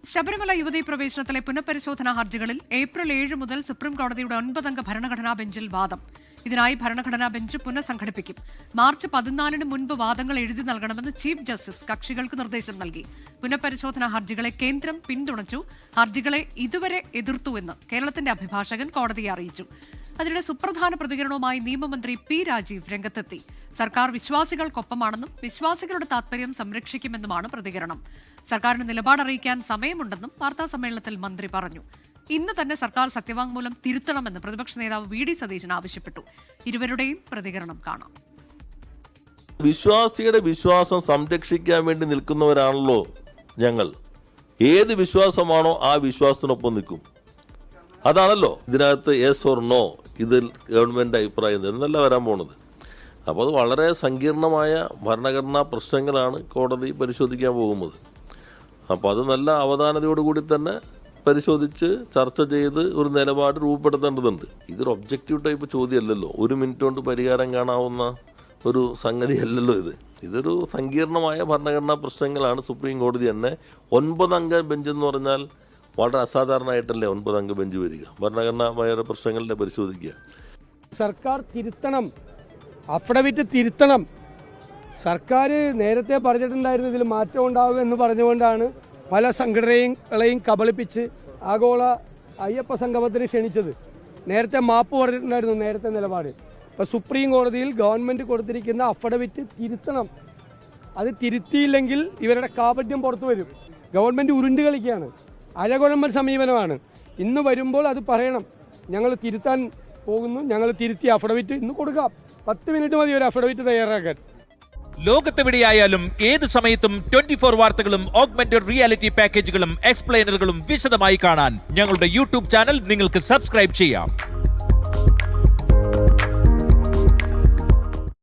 ശബരിമല യുവതീ പ്രവേശനത്തിലെ പുനഃപരിശോധനാ ഹർജികളിൽ ഏപ്രിൽ 7 മുതൽ സുപ്രീം കോടതിയുടെ 9-അംഗ ഭരണഘടനാ ബെഞ്ചിൽ വാദം. ഇതിനായി ഭരണഘടനാ ബെഞ്ച് പുനഃസംഘടിപ്പിക്കും. മാർച്ച് 14-ന് മുൻപ് വാദങ്ങൾ എഴുതി നൽകണമെന്ന് ചീഫ് ജസ്റ്റിസ് കക്ഷികൾക്ക് നിർദ്ദേശം നൽകി. പുനഃപരിശോധനാ ഹർജികളെ കേന്ദ്രം പിന്തുണച്ചു. ഹർജികളെ ഇതുവരെ എതിർത്തുവെന്ന് കേരളത്തിന്റെ അഭിഭാഷകൻ കോടതിയെ അറിയിച്ചു. അതിനിടെ സുപ്രധാന പ്രതികരണവുമായി നിയമമന്ത്രി പി രാജീവ് രംഗത്തെത്തി. സർക്കാർ വിശ്വാസികൾക്കൊപ്പമാണെന്നും വിശ്വാസികളുടെ താത്പര്യം സംരക്ഷിക്കുമെന്നുമാണ് പ്രതികരണം. സർക്കാരിന് നിലപാടറിയിക്കാൻ സമയമുണ്ടെന്നും വാർത്താസമ്മേളനത്തിൽ മന്ത്രി പറഞ്ഞു. ഇന്ന് തന്നെ സർക്കാർ സത്യവാങ്മൂലം തിരുത്തണമെന്ന് പ്രതിപക്ഷ നേതാവ് വി.ഡി. സതീശൻ ആവശ്യപ്പെട്ടു. ഇരുവരുടെയും പ്രതികരണം കാണാം. വിശ്വാസിയുടെ വിശ്വാസം സംരക്ഷിക്കാൻ വേണ്ടി നിൽക്കുന്നവരാണല്ലോ ഞങ്ങൾ. ഏത് വിശ്വാസമാണോ ആ വിശ്വാസത്തിനൊപ്പം നിൽക്കും. അതാണല്ലോ ഇതിനകത്ത് യെസ് ഓർ നോ, ഇതിൽ ഗവൺമെന്റ് അഭിപ്രായം എന്നല്ല വരാൻ പോണത്. അപ്പോൾ അത് വളരെ സങ്കീർണമായ ഭരണഘടനാ പ്രശ്നങ്ങളാണ് കോടതി പരിശോധിക്കാൻ പോകുന്നത്. അപ്പോൾ അത് നല്ല അവധാനതയോടുകൂടി തന്നെ പരിശോധിച്ച് ചർച്ച ചെയ്ത് ഒരു നിലപാട് രൂപപ്പെടുത്തേണ്ടതുണ്ട്. ഇതൊരു ഒബ്ജക്റ്റീവ് ടൈപ്പ് ചോദ്യമല്ലല്ലോ, 1 മിനിറ്റ് കൊണ്ട് പരിഹാരം കാണാവുന്ന ഒരു സംഗതിയല്ലല്ലോ ഇത്. ഇതൊരു സങ്കീർണമായ ഭരണഘടനാ പ്രശ്നങ്ങളാണ്. സുപ്രീം കോടതി തന്നെ 9-അംഗ ബെഞ്ച് എന്ന് പറഞ്ഞാൽ വളരെ അസാധാരണമായിട്ടല്ലേ 9-അംഗ ബെഞ്ച് വരിക. ഭരണഘടനാമായ പ്രശ്നങ്ങളുടെ പരിശോധിക്കുക. സർക്കാർ തിരുത്തണം, അഫിഡവിറ്റ് തിരുത്തണം. സർക്കാർ നേരത്തെ പറഞ്ഞിട്ടുണ്ടായിരുന്നു ഇതിൽ മാറ്റം ഉണ്ടാവുക എന്ന് പറഞ്ഞുകൊണ്ടാണ് പല സംഘടനകളെയും കബളിപ്പിച്ച് ആഗോള അയ്യപ്പ സംഗമത്തിന് ക്ഷണിച്ചത്. നേരത്തെ മാപ്പ് പറഞ്ഞിട്ടുണ്ടായിരുന്നു നേരത്തെ നിലപാട്. ഇപ്പോൾ സുപ്രീം കോടതിയിൽ ഗവൺമെൻറ് കൊടുത്തിരിക്കുന്ന അഫിഡവിറ്റ് തിരുത്തണം. അത് തിരുത്തിയില്ലെങ്കിൽ ഇവരുടെ കാപട്യം പുറത്തു വരും. ഗവൺമെൻറ് ഉരുണ്ട് കളിക്കുകയാണ്, അഴകുഴമ്പൻ സമീപനമാണ്. ഇന്ന് വരുമ്പോൾ അത് പറയണം, ഞങ്ങൾ തിരുത്താൻ പോകുന്നു, ഞങ്ങൾ തിരുത്തി അഫിഡവിറ്റ് ഇന്ന് കൊടുക്കാം. 10 മിനിറ്റ് മതി ഒരു അഫിഡവിറ്റ് തയ്യാറാക്കാൻ. ലോകത്തെവിടെയായാലും ഏത് സമയത്തും 24 വാർത്തകളും ഓഗ്മെന്റഡ് റിയാലിറ്റി പാക്കേജുകളും എക്സ്പ്ലെയിനറുകളും വിശദമായി കാണാൻ ഞങ്ങളുടെ യൂട്യൂബ് ചാനൽ നിങ്ങൾക്ക് സബ്സ്ക്രൈബ് ചെയ്യാം.